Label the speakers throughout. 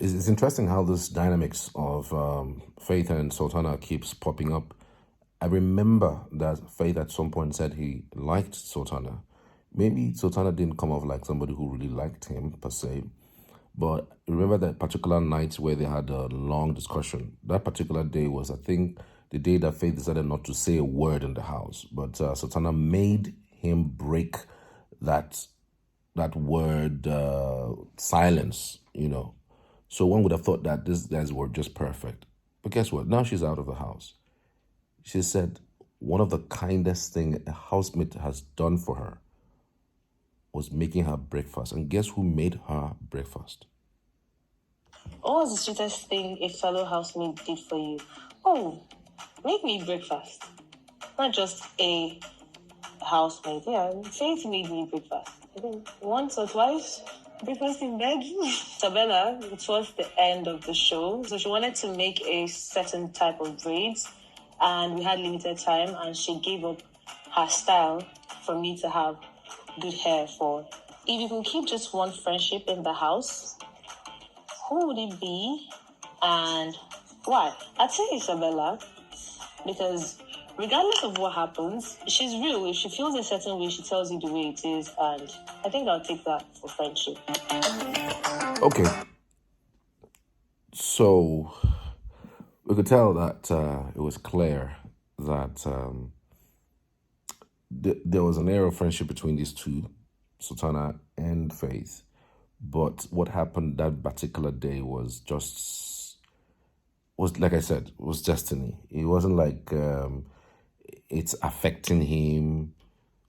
Speaker 1: It's interesting how this dynamics of Faith and Sultana keeps popping up. I remember that Faith at some point said he liked Sultana. Maybe Sultana didn't come off like somebody who really liked him per se, but remember that particular night where they had a long discussion. That particular day was, I think, the day that Faith decided not to say a word in the house, but Sultana made him break that word silence, So one would have thought that these guys were just perfect. But guess what? Now she's out of the house. She said one of the kindest thing a housemate has done for her was making her breakfast. And guess who made her breakfast?
Speaker 2: What was the sweetest thing a fellow housemate did for you? Oh, make me breakfast. Not just a housemate. Yeah, Faith made me breakfast. I think once or twice. Breakfast in bed. Isabella, towards the end of the show, so she wanted to make a certain type of braids, and we had limited time, and she gave up her style for me to have good hair for. If you could keep just one friendship in the house, who would it be and why? I'd say Isabella, because regardless of what happens, she's real. If she feels a certain way, she tells you the way it is, and I think I'll take that for friendship.
Speaker 1: Okay. So we could tell that it was clear that there was an air of friendship between these two, Sultana and Faith. But what happened that particular day was like I said, was destiny. It wasn't like it's affecting him,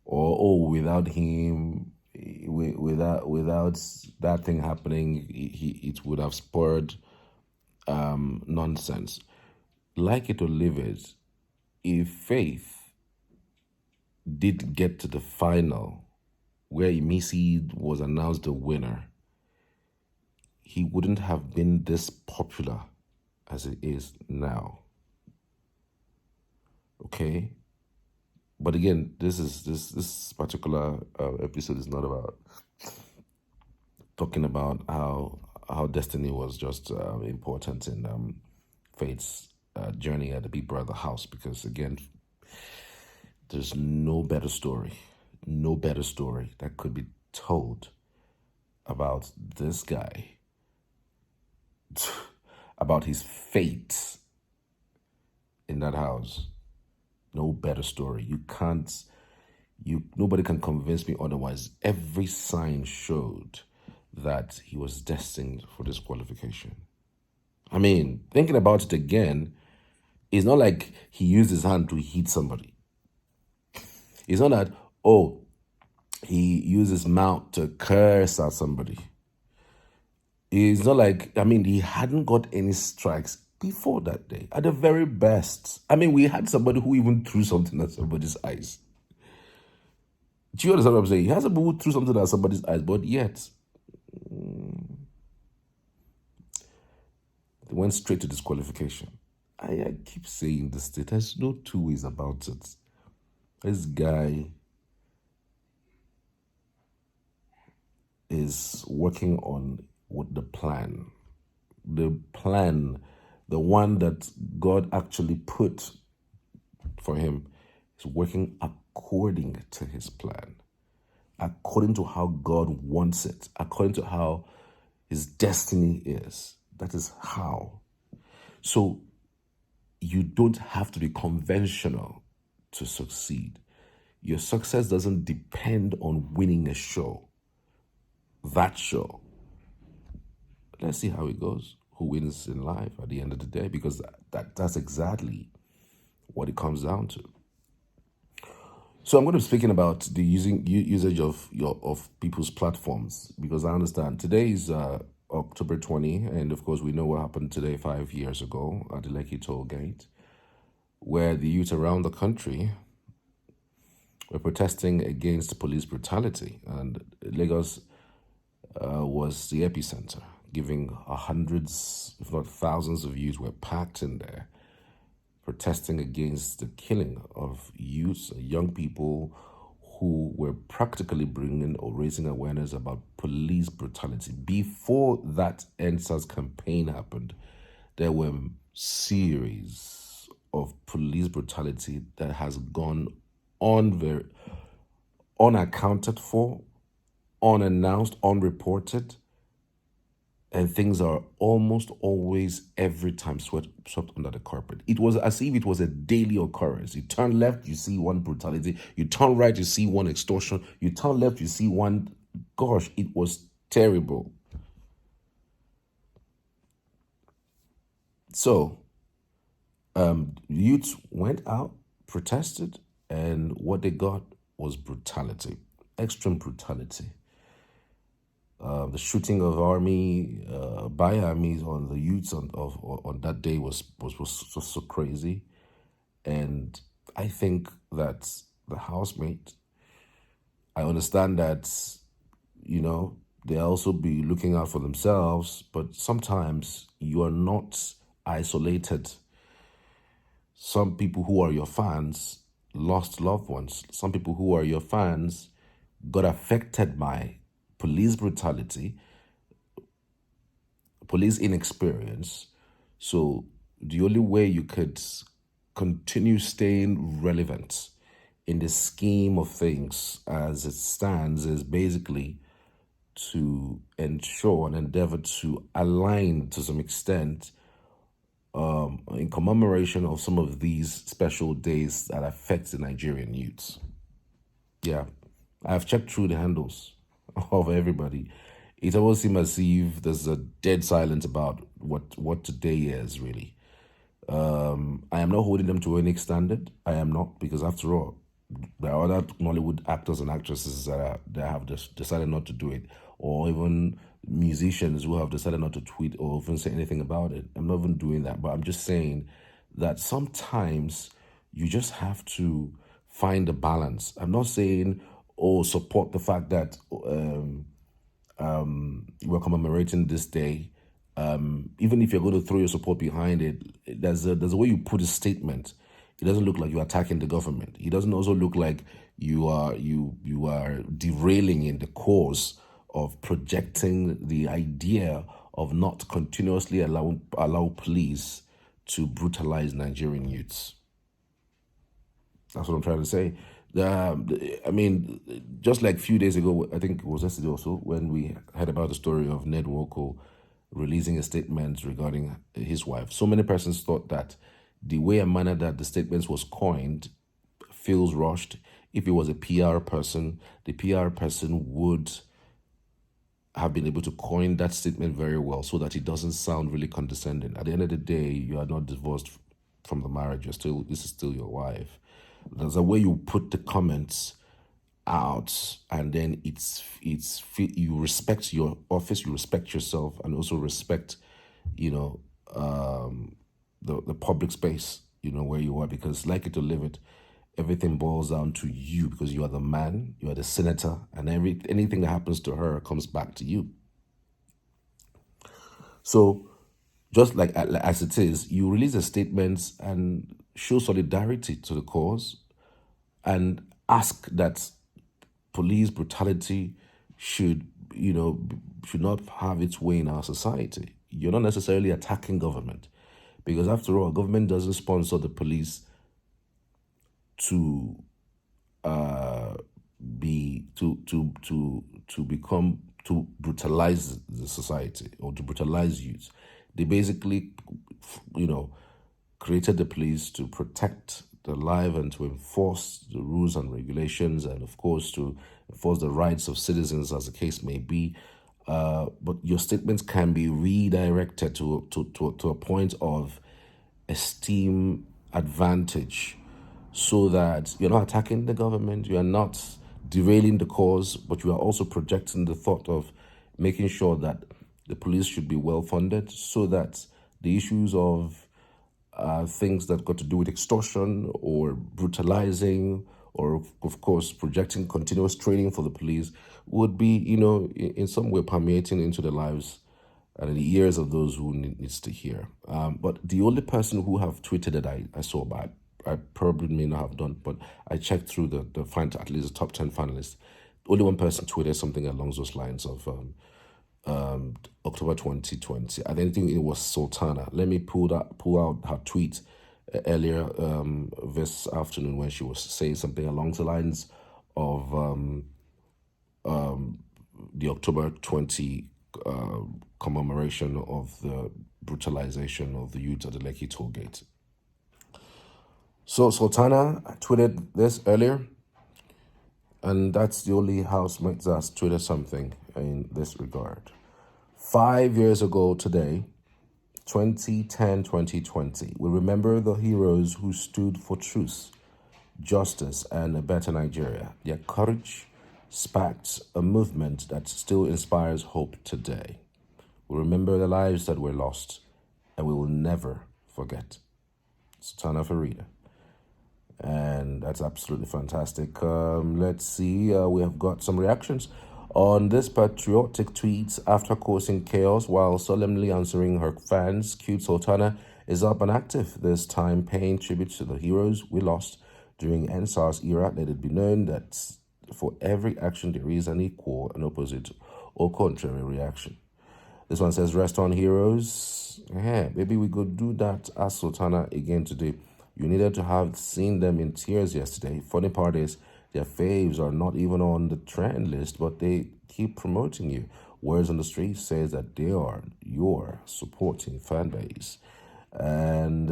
Speaker 1: or without him, without that thing happening, it would have spurred nonsense. Like it or leave it, if Faith did get to the final where Missy was announced the winner, he wouldn't have been this popular as it is now. Okay? But again, this particular episode is not about talking about how destiny was just important in Faith's journey at the Big Brother house, because again, there's no better story that could be told about this guy, about his fate in that house. No better story. Nobody can convince me otherwise. Every sign showed that he was destined for disqualification. I mean, thinking about it again, it's not like he used his hand to hit somebody. It's not that, he used his mouth to curse at somebody. It's not like, he hadn't got any strikes before that day, at the very best. We had somebody who even threw something at somebody's eyes. Do you understand what I'm saying? He has somebody who threw something at somebody's eyes, but yet they went straight to disqualification. I keep saying this, there's no two ways about it. This guy is working on with the plan. The plan, the one that God actually put for him, is working according to his plan, according to how God wants it, according to how his destiny is. That is how. So you don't have to be conventional to succeed. Your success doesn't depend on winning a show. That show. Let's see how it goes. Who wins in life at the end of the day? Because that's exactly what it comes down to. So I'm going to be speaking about the usage of people's platforms, because I understand today is October 20, and of course we know what happened today 5 years ago at the Lekki toll gate, where the youth around the country were protesting against police brutality, and Lagos was the epicenter, giving hundreds, if not thousands of youth were packed in there, protesting against the killing of youth, young people who were practically bringing or raising awareness about police brutality. Before that EndSARS campaign happened, there were series of police brutality that has gone on very unaccounted for, unannounced, unreported, and things are almost always every time swept under the carpet. It was as if it was a daily occurrence. You turn left, you see one brutality. You turn right, you see one extortion. You turn left, you see one. Gosh, it was terrible. So, youths went out, protested, and what they got was brutality, extreme brutality. The shooting of army by armies on the youths on that day was just so crazy, and I think that the housemate. I understand that they also be looking out for themselves, but sometimes you are not isolated. Some people who are your fans lost loved ones. Some people who are your fans got affected by police brutality, police inexperience. So the only way you could continue staying relevant in the scheme of things as it stands is basically to ensure and endeavor to align to some extent in commemoration of some of these special days that affect the Nigerian youths. Yeah, I've checked through the handles of everybody. It almost seems as if there's a dead silence about what today is really. I am not holding them to any standard. I am not, because after all, there are other Nollywood actors and actresses that have decided not to do it, or even musicians who have decided not to tweet or even say anything about it. I'm not even doing that, but I'm just saying that sometimes you just have to find a balance. I'm not saying, support the fact that we're commemorating this day. Even if you're going to throw your support behind it, there's a way you put a statement. It doesn't look like you're attacking the government. It doesn't also look like you are derailing in the cause of projecting the idea of not continuously allow police to brutalize Nigerian youths. That's what I'm trying to say. I mean, just like a few days ago, I think it was yesterday also, when we heard about the story of Ned Nwoko releasing a statement regarding his wife. So many persons thought that the way and manner that the statement was coined feels rushed. If it was a PR person, the PR person would have been able to coin that statement very well so that it doesn't sound really condescending. At the end of the day, you are not divorced from the marriage. This is still your wife. There's a way you put the comments out, and then you respect your office, you respect yourself, and also respect, the public space, where you are, because like it or live it, everything boils down to you, because you are the man, you are the senator, and anything that happens to her comes back to you. So just like as it is, you release a statement and show solidarity to the cause and ask that police brutality should not have its way in our society. You're not necessarily attacking government, because after all, government doesn't sponsor the police to brutalize the society or to brutalize youth. They basically, created the police to protect the life and to enforce the rules and regulations, and of course to enforce the rights of citizens, as the case may be. But your statements can be redirected to a point of esteem advantage, so that you're not attacking the government, you are not derailing the cause, but you are also projecting the thought of making sure that the police should be well funded, so that the issues of things that got to do with extortion or brutalizing, or of course projecting continuous training for the police, would be, in some way permeating into the lives and in the ears of those who needs to hear. But the only person who have tweeted that I saw about I probably may not have done, but I checked through the find at least the top 10 finalists. Only one person tweeted something along those lines of October 2020. I didn't think it was Sultana. Let me pull out her tweet earlier this afternoon when she was saying something along the lines of the October 20 commemoration of the brutalization of the youth at the Lekki toll gate. So Sultana tweeted this earlier, and that's the only housemate that's tweeted something in this regard. 5 years ago today, 2010, 2020, we remember the heroes who stood for truth, justice, and a better Nigeria. Their courage sparked a movement that still inspires hope today. We remember the lives that were lost, and we will never forget. Sultana Farida. And that's absolutely fantastic. Let's see, we have got some reactions on this patriotic tweet. After causing chaos while solemnly answering her fans, cute Sultana is up and active, this time paying tribute to the heroes we lost during EndSARS era. Let it be known that for every action there is an equal, an opposite, or contrary reaction. This one says, rest on heroes. Yeah, maybe we could do that as Sultana again today. You needed to have seen them in tears yesterday. Funny part is, their faves are not even on the trend list, but they keep promoting you. Words on the street says that they are your supporting fan base. And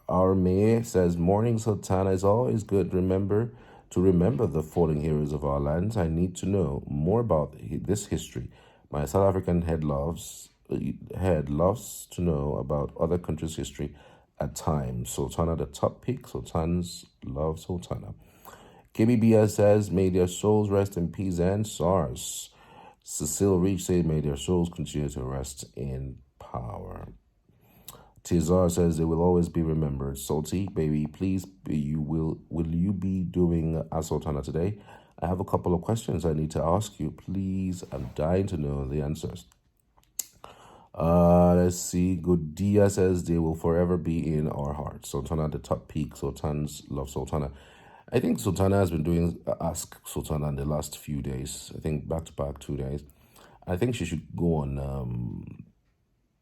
Speaker 1: our mayor says, morning Sultana is always good. Remember the fallen heroes of our lands. I need to know more about this history. My South African head loves to know about other countries' history at times. Sultana, the top pick. Sultans love Sultana. KBBS says, may their souls rest in peace, and SARS. Cecile Reach said, may their souls continue to rest in power. Tizar says, they will always be remembered. Salty, baby, please, will you be doing a Sultana today? I have a couple of questions I need to ask you. Please, I'm dying to know the answers. Let's see. Goodia says, they will forever be in our hearts. Sultana, the top peak. Sultans love Sultana. I think Sultana has been doing Ask Sultana in the last few days. I think back to back 2 days. I think she should go on.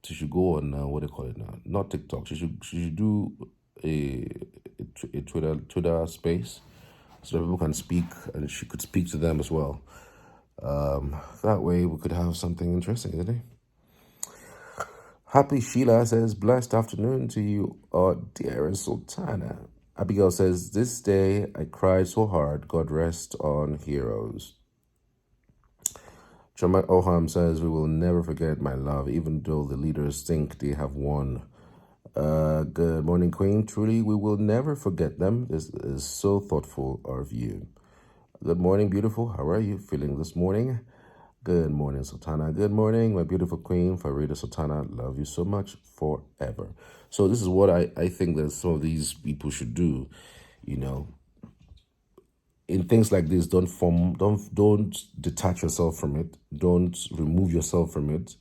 Speaker 1: What do you call it now? Not TikTok. She should do a Twitter space so that people can speak, and she could speak to them as well. That way we could have something interesting today. Happy Sheila says, blessed afternoon to you, dearest Sultana. Abigail says, this day I cried so hard, God rest on heroes. Jamat Oham says, we will never forget my love, even though the leaders think they have won. Good morning, Queen. Truly, we will never forget them. This is so thoughtful of you. Good morning, beautiful. How are you feeling this morning? Good morning, Sultana. Good morning, my beautiful Queen, Farida Sultana. Love you so much forever. So this is what I think that some of these people should do, you know. In things like this, don't detach yourself from it. Don't remove yourself from it.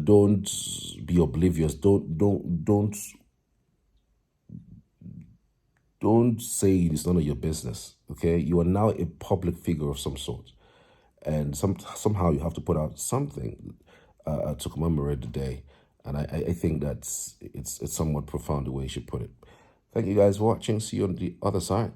Speaker 1: Don't be oblivious. Don't say it's none of your business. Okay, you are now a public figure of some sort, and somehow you have to put out something to commemorate the day. And I think that's it's somewhat profound the way you should put it. Thank you guys for watching. See you on the other side.